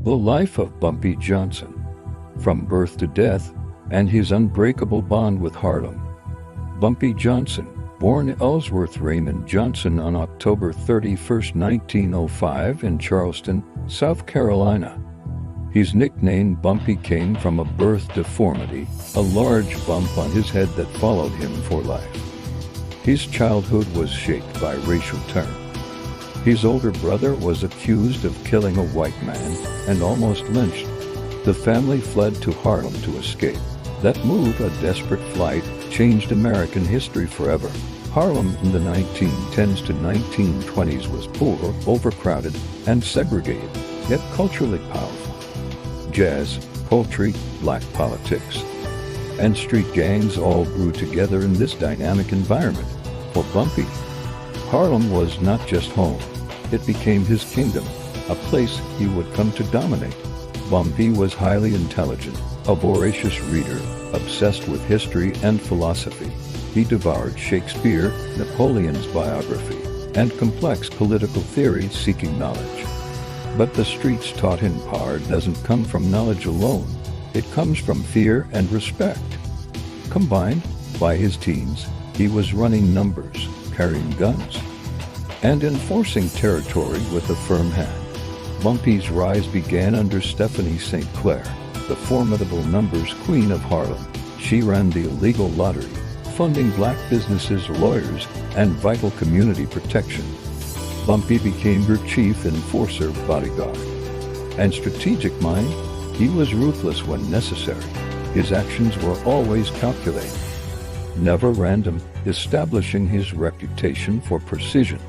The Life of Bumpy Johnson, From Birth to Death, and His Unbreakable Bond with Harlem. Bumpy Johnson, born Ellsworth Raymond Johnson on October 31, 1905 in Charleston, South Carolina. His nickname Bumpy came from a birth deformity, a large bump on his head that followed him for life. His childhood was shaped by racial terror. His older brother was accused of killing a white man and almost lynched. The family fled to Harlem to escape. That move, a desperate flight, changed American history forever. Harlem in the 1910s to 1920s was poor, overcrowded, and segregated, yet culturally powerful. Jazz, poetry, black politics, and street gangs all grew together in this dynamic environment. For Bumpy, Harlem was not just home. It became his kingdom, a place he would come to dominate. Bumpy was highly intelligent, a voracious reader, obsessed with history and philosophy. He devoured Shakespeare, Napoleon's biography, and complex political theory, seeking knowledge. But the streets taught him power doesn't come from knowledge alone. It comes from fear and respect. Combined, by his teens, he was running numbers, carrying guns, and enforcing territory with a firm hand. Bumpy's rise began under Stephanie St. Clair, the formidable numbers queen of Harlem. She ran the illegal lottery, funding black businesses, lawyers, and vital community protection. Bumpy became her chief enforcer, bodyguard, and strategic mind. He was ruthless when necessary. His actions were always calculated, never random, establishing his reputation for precision.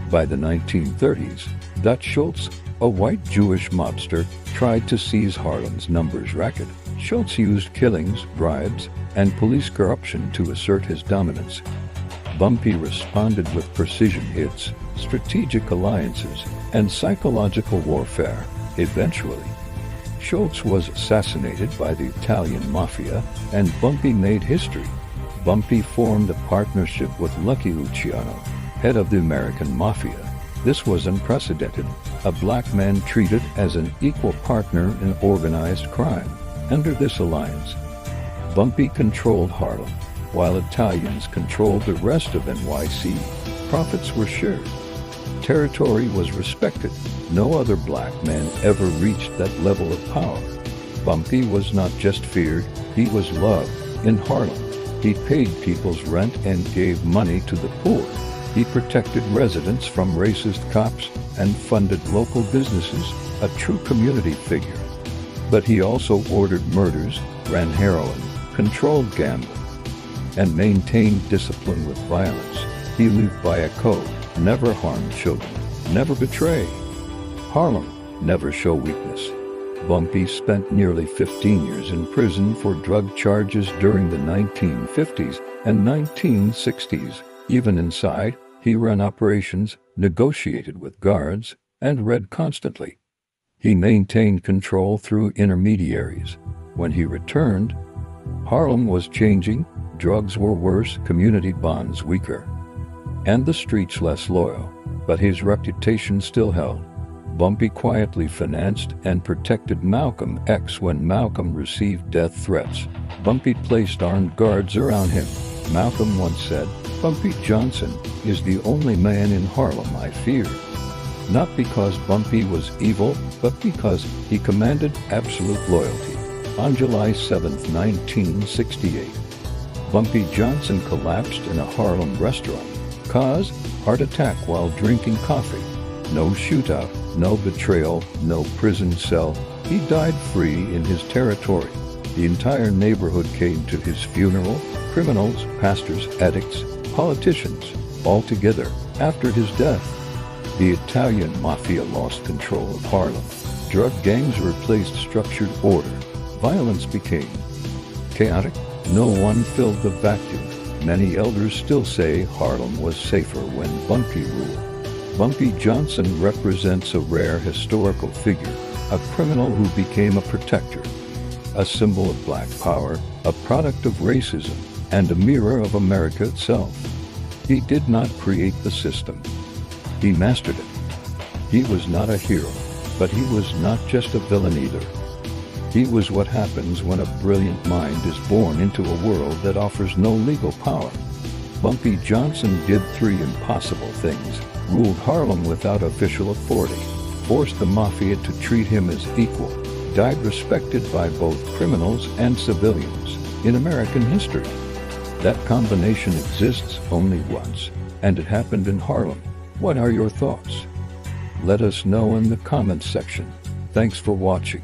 By the 1930s, Dutch Schultz, a white Jewish mobster, tried to seize Harlem's numbers racket. Schultz used killings, bribes, and police corruption to assert his dominance. Bumpy responded with precision hits, strategic alliances, and psychological warfare. Eventually, Schultz was assassinated by the Italian mafia, and Bumpy made history. Bumpy formed a partnership with Lucky Luciano, head of the American Mafia. This was unprecedented, a black man treated as an equal partner in organized crime. Under this alliance, Bumpy controlled Harlem, while Italians controlled the rest of NYC. Profits were shared. Territory was respected. No other black man ever reached that level of power. Bumpy was not just feared, he was loved. In Harlem, he paid people's rent and gave money to the poor. He protected residents from racist cops and funded local businesses, a true community figure. But he also ordered murders, ran heroin, controlled gambling, and maintained discipline with violence. He lived by a code: never harm children, never betray. Harlem, never show weakness. Bumpy spent nearly 15 years in prison for drug charges during the 1950s and 1960s. Even inside, he ran operations, negotiated with guards, and read constantly. He maintained control through intermediaries. When he returned, Harlem was changing, drugs were worse, community bonds weaker, and the streets less loyal. But his reputation still held. Bumpy quietly financed and protected Malcolm X when Malcolm received death threats. Bumpy placed armed guards around him. Malcolm once said, "Bumpy Johnson is the only man in Harlem I fear." Not because Bumpy was evil, but because he commanded absolute loyalty. On July 7, 1968, Bumpy Johnson collapsed in a Harlem restaurant. Cause? Heart attack while drinking coffee. No shootout, no betrayal, no prison cell. He died free in his territory. The entire neighborhood came to his funeral. Criminals, pastors, addicts, politicians, all together. After his death, the Italian mafia lost control of Harlem. Drug gangs replaced structured order. Violence became chaotic. No one filled the vacuum. Many elders still say Harlem was safer when Bumpy ruled. Bumpy Johnson represents a rare historical figure, a criminal who became a protector, a symbol of black power, a product of racism, and a mirror of America itself. He did not create the system. He mastered it. He was not a hero, But he was not just a villain either. He was what happens when a brilliant mind is born into a world that offers no legal power. Bumpy Johnson did three impossible things: ruled Harlem without official authority, forced the mafia to treat him as equal, died respected by both criminals and civilians in American history. That combination exists only once, and it happened in Harlem. What are your thoughts? Let us know in the comments section. Thanks for watching.